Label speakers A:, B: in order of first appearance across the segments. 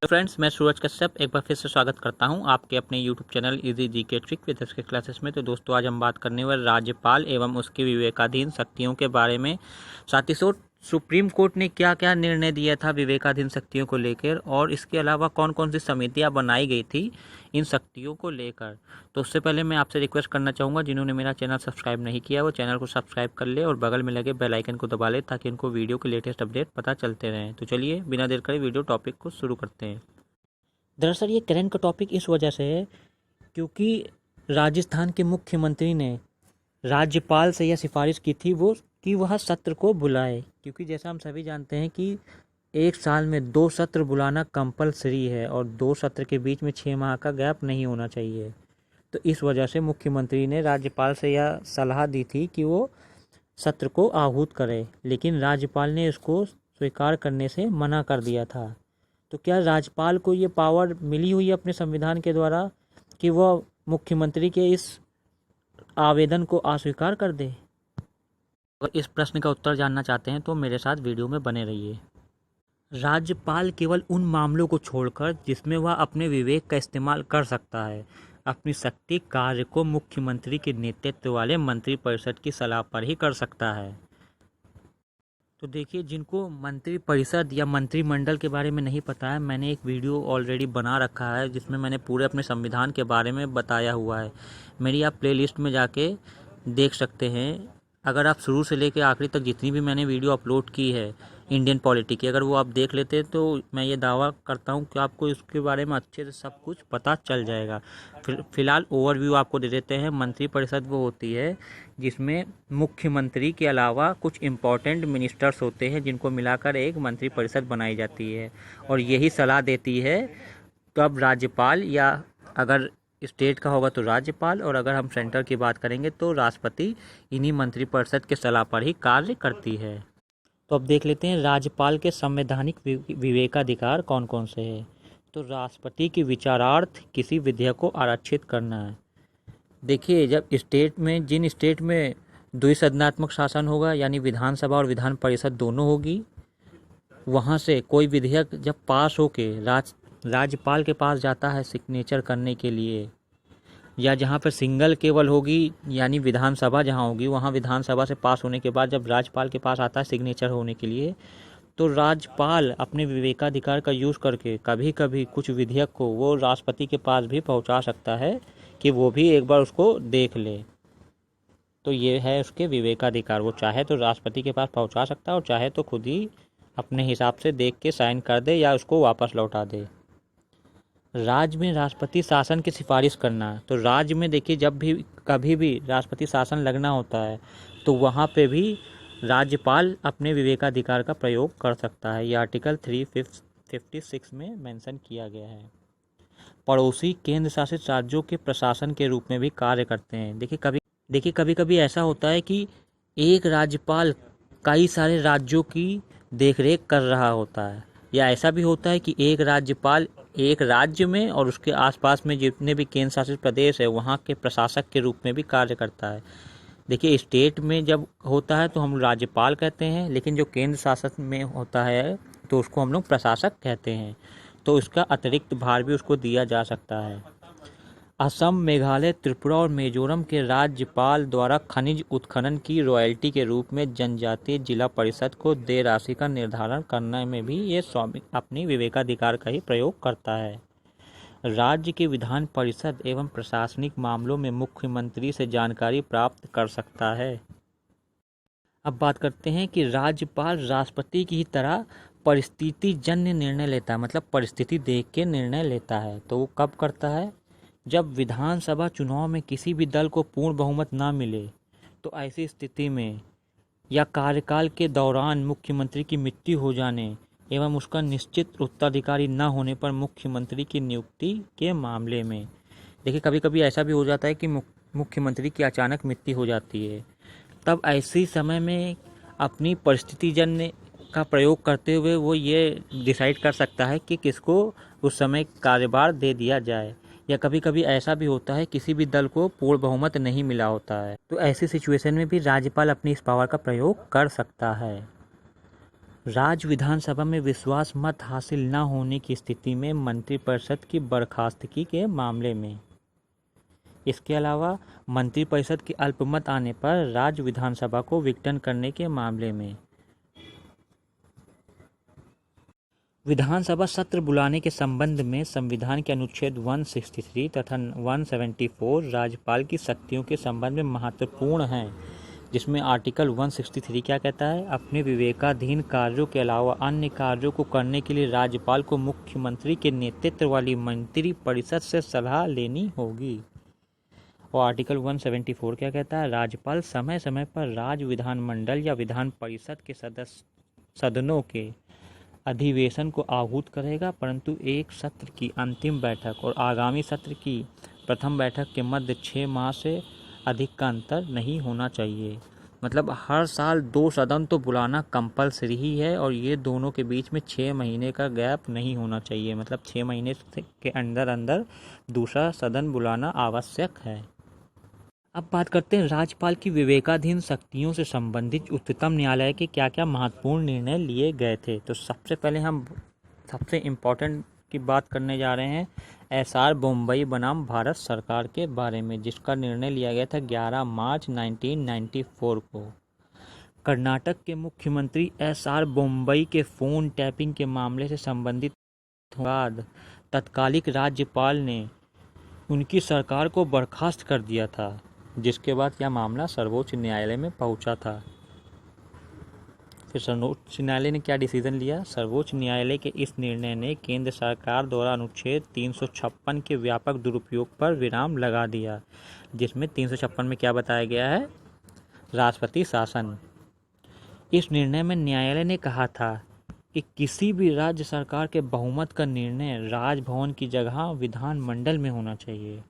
A: तो फ्रेंड्स, मैं सूरज कश्यप एक बार फिर से स्वागत करता हूं आपके अपने YouTube channel easy GK trick with के क्लासेस में। तो दोस्तों, आज हम बात करने वाले राज्यपाल एवं उसके विवेकाधीन शक्तियों के बारे में। साथ ही साथ सुप्रीम कोर्ट ने क्या क्या निर्णय दिया था विवेकाधीन शक्तियों को लेकर, और इसके अलावा कौन कौन सी समितियां बनाई गई थी इन शक्तियों को लेकर। तो उससे पहले मैं आपसे रिक्वेस्ट करना चाहूँगा, जिन्होंने मेरा चैनल सब्सक्राइब नहीं किया वो चैनल को सब्सक्राइब कर ले और बगल में लगे बेल आइकन को दबा ले, ताकि इनको वीडियो के लेटेस्ट अपडेट पता चलते रहें। तो चलिए बिना देर करे वीडियो टॉपिक को शुरू करते हैं। दरअसल ये करंट का टॉपिक इस वजह से है क्योंकि राजस्थान के मुख्यमंत्री ने राज्यपाल से यह सिफारिश की थी कि वह सत्र को बुलाए, क्योंकि जैसा हम सभी जानते हैं कि एक साल में 2 सत्र बुलाना कंपलसरी है और 2 सत्र के बीच में 6 माह का गैप नहीं होना चाहिए। तो इस वजह से मुख्यमंत्री ने राज्यपाल से यह सलाह दी थी कि वो सत्र को आहूत करे, लेकिन राज्यपाल ने इसको स्वीकार करने से मना कर दिया था। तो क्या राज्यपाल को ये पावर मिली हुई है अपने संविधान के द्वारा कि वह मुख्यमंत्री के इस आवेदन को अस्वीकार कर दे? अगर इस प्रश्न का उत्तर जानना चाहते हैं तो मेरे साथ वीडियो में बने रहिए। राज्यपाल केवल उन मामलों को छोड़कर जिसमें वह अपने विवेक का इस्तेमाल कर सकता है, अपनी शक्ति कार्य को मुख्यमंत्री के नेतृत्व वाले मंत्रिपरिषद की सलाह पर ही कर सकता है। तो देखिए, जिनको मंत्रिपरिषद या मंत्रिमंडल के बारे में नहीं पता है, मैंने एक वीडियो ऑलरेडी बना रखा है जिसमें मैंने पूरे अपने संविधान के बारे में बताया हुआ है। मेरी आप प्लेलिस्ट में जाके देख सकते हैं। अगर आप शुरू से लेकर आखिरी तक जितनी भी मैंने वीडियो अपलोड की है इंडियन पॉलिटी की, अगर वो आप देख लेते तो मैं ये दावा करता हूँ कि आपको इसके बारे में अच्छे से सब कुछ पता चल जाएगा। फिलहाल ओवरव्यू आपको दे देते हैं। मंत्रिपरिषद वो होती है जिसमें मुख्यमंत्री के अलावा कुछ इम्पोर्टेंट मिनिस्टर्स होते हैं, जिनको मिलाकर एक मंत्रिपरिषद बनाई जाती है और यही सलाह देती है कब राज्यपाल, या अगर स्टेट का होगा तो राज्यपाल, और अगर हम सेंटर की बात करेंगे तो राष्ट्रपति, इन्हीं मंत्रिपरिषद के सलाह पर ही कार्य करती है। तो अब देख लेते हैं राज्यपाल के संवैधानिक विवेकाधिकार कौन कौन से हैं। तो राष्ट्रपति की विचारार्थ किसी विधेयक को आरक्षित करना है। देखिए, जब जिन स्टेट में द्विसदनात्मक शासन होगा, यानी विधानसभा और विधान परिषद दोनों होगी, वहाँ से कोई विधेयक जब पास होके राज्यपाल के पास जाता है सिग्नेचर करने के लिए, या जहाँ पर सिंगल केवल होगी यानी विधानसभा जहाँ होगी, वहाँ विधानसभा से पास होने के बाद जब राज्यपाल के पास आता है सिग्नेचर होने के लिए, तो राज्यपाल अपने विवेकाधिकार का यूज़ करके कभी कभी कुछ विधेयक को वो राष्ट्रपति के पास भी पहुँचा सकता है कि वो भी एक बार उसको देख ले। तो ये है उसके विवेकाधिकार। वो चाहे तो राष्ट्रपति के पास पहुँचा सकता है और चाहे तो खुद ही अपने हिसाब से देख के साइन कर दे या उसको वापस लौटा दे। राज्य में राष्ट्रपति शासन की सिफारिश करना। तो राज्य में देखिए, जब भी कभी भी राष्ट्रपति शासन लगना होता है तो वहाँ पे भी राज्यपाल अपने विवेकाधिकार का प्रयोग कर सकता है। ये आर्टिकल 356 में मेंशन किया गया है। पड़ोसी केंद्र शासित राज्यों के प्रशासन के रूप में भी कार्य करते हैं। देखिए कभी कभी ऐसा होता है कि एक राज्यपाल कई सारे राज्यों की देखरेख कर रहा होता है, या ऐसा भी होता है कि एक राज्यपाल एक राज्य में और उसके आसपास में जितने भी केंद्र शासित प्रदेश है वहाँ के प्रशासक के रूप में भी कार्य करता है। देखिए, स्टेट में जब होता है तो हम राज्यपाल कहते हैं, लेकिन जो केंद्र शासन में होता है तो उसको हम लोग प्रशासक कहते हैं। तो इसका अतिरिक्त भार भी उसको दिया जा सकता है। असम, मेघालय, त्रिपुरा और मिजोरम के राज्यपाल द्वारा खनिज उत्खनन की रॉयल्टी के रूप में जनजातीय जिला परिषद को देय राशि का निर्धारण करने में भी ये स्वामी अपनी विवेकाधिकार का ही प्रयोग करता है। राज्य के विधान परिषद एवं प्रशासनिक मामलों में मुख्यमंत्री से जानकारी प्राप्त कर सकता है। अब बात करते हैं कि राज्यपाल राष्ट्रपति की ही तरह परिस्थिति जन्य निर्णय लेता है, मतलब परिस्थिति देख के निर्णय लेता है। तो वो कब करता है? जब विधानसभा चुनाव में किसी भी दल को पूर्ण बहुमत ना मिले, तो ऐसी स्थिति में, या कार्यकाल के दौरान मुख्यमंत्री की मृत्यु हो जाने एवं उसका निश्चित उत्तराधिकारी न होने पर मुख्यमंत्री की नियुक्ति के मामले में। देखिए, कभी कभी ऐसा भी हो जाता है कि मुख्यमंत्री की अचानक मृत्यु हो जाती है। तब ऐसी समय में अपनी परिस्थिति जन्य का प्रयोग करते हुए वो ये डिसाइड कर सकता है कि किसको उस समय कार्यभार दे दिया जाए। या कभी कभी ऐसा भी होता है किसी भी दल को पूर्ण बहुमत नहीं मिला होता है, तो ऐसी सिचुएशन में भी राज्यपाल अपनी इस पावर का प्रयोग कर सकता है। राज्य विधानसभा में विश्वास मत हासिल न होने की स्थिति में मंत्रिपरिषद की बर्खास्तगी के मामले में। इसके अलावा मंत्रिपरिषद के अल्पमत आने पर राज्य विधानसभा को विघटन करने के मामले में। विधानसभा सत्र बुलाने के संबंध में संविधान के अनुच्छेद 163 तथा 174 राज्यपाल की शक्तियों के संबंध में महत्वपूर्ण हैं, जिसमें आर्टिकल 163 क्या कहता है, अपने विवेकाधीन कार्यों के अलावा अन्य कार्यों को करने के लिए राज्यपाल को मुख्यमंत्री के नेतृत्व वाली मंत्रिपरिषद से सलाह लेनी होगी। और आर्टिकल 174 क्या कहता है, राज्यपाल समय समय पर राज्य विधानमंडल या विधान परिषद के सदनों के अधिवेशन को आहूत करेगा, परंतु एक सत्र की अंतिम बैठक और आगामी सत्र की प्रथम बैठक के मध्य 6 माह से अधिक का अंतर नहीं होना चाहिए। मतलब हर साल 2 सदन तो बुलाना कंपलसरी ही है और ये दोनों के बीच में 6 महीने का गैप नहीं होना चाहिए। मतलब 6 महीने के अंदर अंदर दूसरा सदन बुलाना आवश्यक है। अब बात करते हैं राज्यपाल की विवेकाधीन शक्तियों से संबंधित उच्चतम न्यायालय के क्या क्या महत्वपूर्ण निर्णय लिए गए थे। तो सबसे पहले हम सबसे इम्पोर्टेंट की बात करने जा रहे हैं SR बम्बई बनाम भारत सरकार के बारे में, जिसका निर्णय लिया गया था 11 मार्च 1994 को। कर्नाटक के मुख्यमंत्री SR बम्बई के फ़ोन टैपिंग के मामले से संबंधित बाद तत्कालिक राज्यपाल ने उनकी सरकार को बर्खास्त कर दिया था, जिसके बाद यह मामला सर्वोच्च न्यायालय में पहुंचा था। फिर सर्वोच्च न्यायालय ने क्या डिसीजन लिया, सर्वोच्च न्यायालय के इस निर्णय ने केंद्र सरकार द्वारा अनुच्छेद 356 के व्यापक दुरुपयोग पर विराम लगा दिया, जिसमें 356 में क्या बताया गया है, राष्ट्रपति शासन। इस निर्णय में न्यायालय ने कहा था कि किसी भी राज्य सरकार के बहुमत का निर्णय राजभवन की जगह विधानमंडल में होना चाहिए।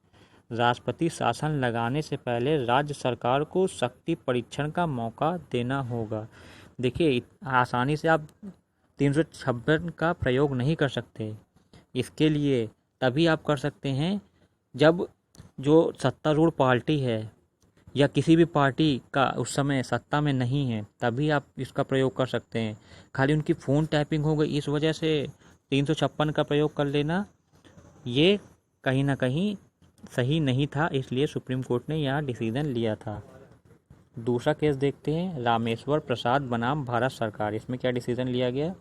A: राष्ट्रपति शासन लगाने से पहले राज्य सरकार को शक्ति परीक्षण का मौका देना होगा। देखिए, आसानी से आप 356 का प्रयोग नहीं कर सकते। इसके लिए तभी आप कर सकते हैं जब जो सत्तारूढ़ पार्टी है या किसी भी पार्टी का उस समय सत्ता में नहीं है, तभी आप इसका प्रयोग कर सकते हैं। खाली उनकी फ़ोन टैपिंग हो गई इस वजह से 356 का प्रयोग कर लेना ये कहीं ना कहीं सही नहीं था, इसलिए सुप्रीम कोर्ट ने यह डिसीजन लिया था। दूसरा केस देखते हैं, रामेश्वर प्रसाद बनाम भारत सरकार। इसमें क्या डिसीजन लिया गया,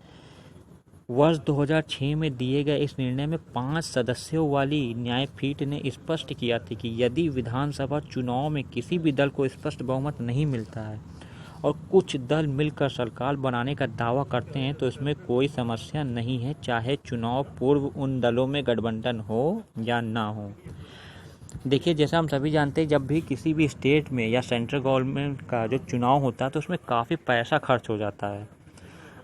A: वर्ष 2006 में दिए गए इस निर्णय में 5 सदस्यों वाली न्यायपीठ ने स्पष्ट किया था कि यदि विधानसभा चुनाव में किसी भी दल को स्पष्ट बहुमत नहीं मिलता है और कुछ दल मिलकर सरकार बनाने का दावा करते हैं तो इसमें कोई समस्या नहीं है, चाहे चुनाव पूर्व उन दलों में गठबंधन हो या ना हो। देखिए, जैसा हम सभी जानते हैं, जब भी किसी भी स्टेट में या सेंट्रल गवर्नमेंट का जो चुनाव होता है तो उसमें काफ़ी पैसा खर्च हो जाता है।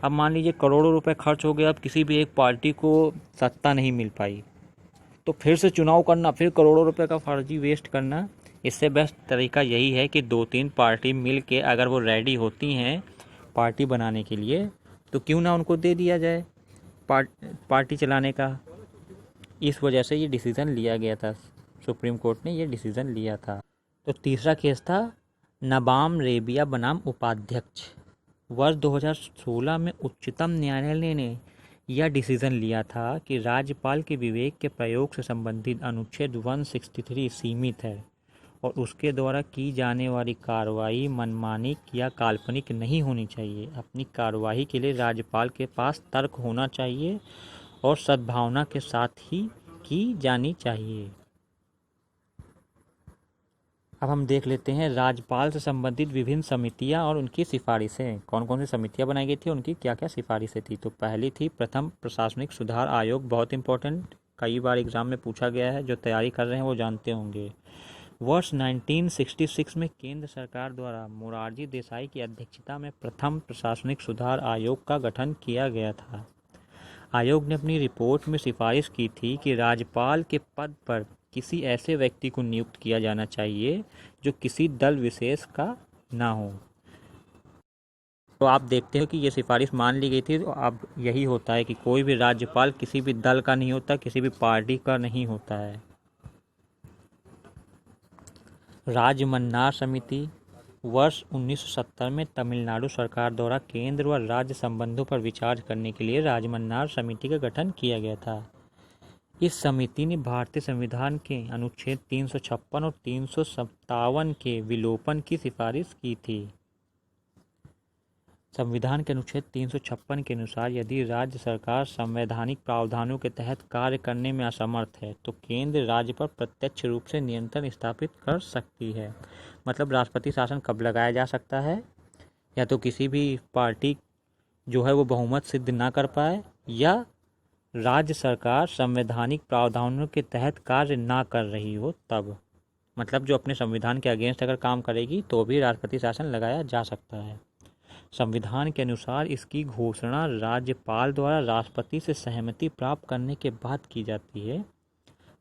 A: अब मान लीजिए करोड़ों रुपए खर्च हो गए, अब किसी भी एक पार्टी को सत्ता नहीं मिल पाई, तो फिर से चुनाव करना, फिर करोड़ों रुपए का फर्जी वेस्ट करना, इससे बेस्ट तरीका यही है कि 2-3 पार्टी मिल के अगर वो रेडी होती हैं पार्टी बनाने के लिए तो क्यों ना उनको दे दिया जाए पार्टी चलाने का। इस वजह से ये डिसीज़न लिया गया था, सुप्रीम कोर्ट ने ये डिसीज़न लिया था। तो तीसरा केस था नबाम रेबिया बनाम उपाध्यक्ष। वर्ष 2016 में उच्चतम न्यायालय ने यह डिसीजन लिया था कि राज्यपाल के विवेक के प्रयोग से संबंधित अनुच्छेद 163 सीमित है और उसके द्वारा की जाने वाली कार्रवाई मनमानी या काल्पनिक नहीं होनी चाहिए। अपनी कार्रवाई के लिए राज्यपाल के पास तर्क होना चाहिए और सद्भावना के साथ ही की जानी चाहिए। अब हम देख लेते हैं राज्यपाल से संबंधित विभिन्न समितियां और उनकी सिफारिशें। कौन कौन सी समितियां बनाई गई थी, उनकी क्या क्या सिफारिशें थी। तो पहली थी प्रथम प्रशासनिक सुधार आयोग, बहुत इंपॉर्टेंट, कई बार एग्जाम में पूछा गया है, जो तैयारी कर रहे हैं वो जानते होंगे। वर्ष 1966 में केंद्र सरकार द्वारा मोरारजी देसाई की अध्यक्षता में प्रथम प्रशासनिक सुधार आयोग का गठन किया गया था। आयोग ने अपनी रिपोर्ट में सिफारिश की थी कि राज्यपाल के पद पर किसी ऐसे व्यक्ति को नियुक्त किया जाना चाहिए जो किसी दल विशेष का ना हो। तो आप देखते हो कि ये सिफारिश मान ली गई थी। तो अब यही होता है कि कोई भी राज्यपाल किसी भी दल का नहीं होता, किसी भी पार्टी का नहीं होता है। राज्य मन्नार समिति, वर्ष 1970 में तमिलनाडु सरकार द्वारा केंद्र व राज्य संबंधों पर विचार करने के लिए राजमन्नार समिति का गठन किया गया था। इस समिति ने भारतीय संविधान के अनुच्छेद 356 और 357 के विलोपन की सिफारिश की थी। संविधान के अनुच्छेद 356 के अनुसार यदि राज्य सरकार संवैधानिक प्रावधानों के तहत कार्य करने में असमर्थ है तो केंद्र राज्य पर प्रत्यक्ष रूप से नियंत्रण स्थापित कर सकती है। मतलब राष्ट्रपति शासन कब लगाया जा सकता है, या तो किसी भी पार्टी जो है वो बहुमत सिद्ध ना कर पाए, या राज्य सरकार संवैधानिक प्रावधानों के तहत कार्य ना कर रही हो तब। मतलब जो अपने संविधान के अगेंस्ट अगर काम करेगी तो भी राष्ट्रपति शासन लगाया जा सकता है। संविधान के अनुसार इसकी घोषणा राज्यपाल द्वारा राष्ट्रपति से सहमति प्राप्त करने के बाद की जाती है।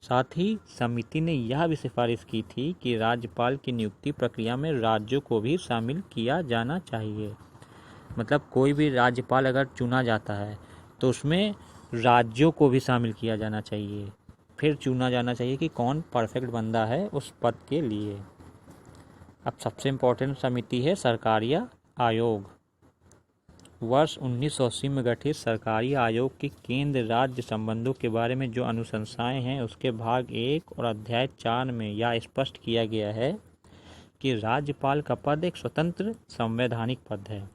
A: साथ ही समिति ने यह भी सिफारिश की थी कि राज्यपाल की नियुक्ति प्रक्रिया में राज्यों को भी शामिल किया जाना चाहिए। मतलब कोई भी राज्यपाल अगर चुना जाता है तो उसमें राज्यों को भी शामिल किया जाना चाहिए, फिर चुना जाना चाहिए कि कौन परफेक्ट बंदा है उस पद के लिए। अब सबसे इम्पोर्टेंट समिति है सरकारीय आयोग। वर्ष 1980 में गठित सरकारी आयोग के केंद्र राज्य संबंधों के बारे में जो अनुशंसाएं हैं उसके भाग 1 और अध्याय 4 में यह स्पष्ट किया गया है कि राज्यपाल का पद एक स्वतंत्र संवैधानिक पद है।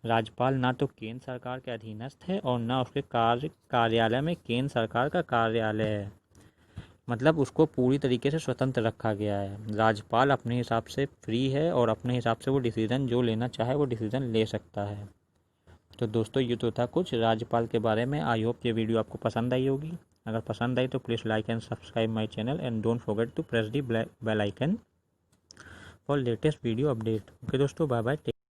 A: राज्यपाल ना तो केंद्र सरकार के अधीनस्थ है और ना उसके कार्यालय में केंद्र सरकार का कार्यालय है। मतलब उसको पूरी तरीके से स्वतंत्र रखा गया है। राज्यपाल अपने हिसाब से फ्री है और अपने हिसाब से वो डिसीज़न जो लेना चाहे वो डिसीज़न ले सकता है। तो दोस्तों ये तो था कुछ राज्यपाल के बारे में। आई होप ये वीडियो आपको पसंद आई होगी। अगर पसंद आई तो please like and subscribe my channel and don't forget to press the bell icon for latest video update. Okay दोस्तों, बाय बाय।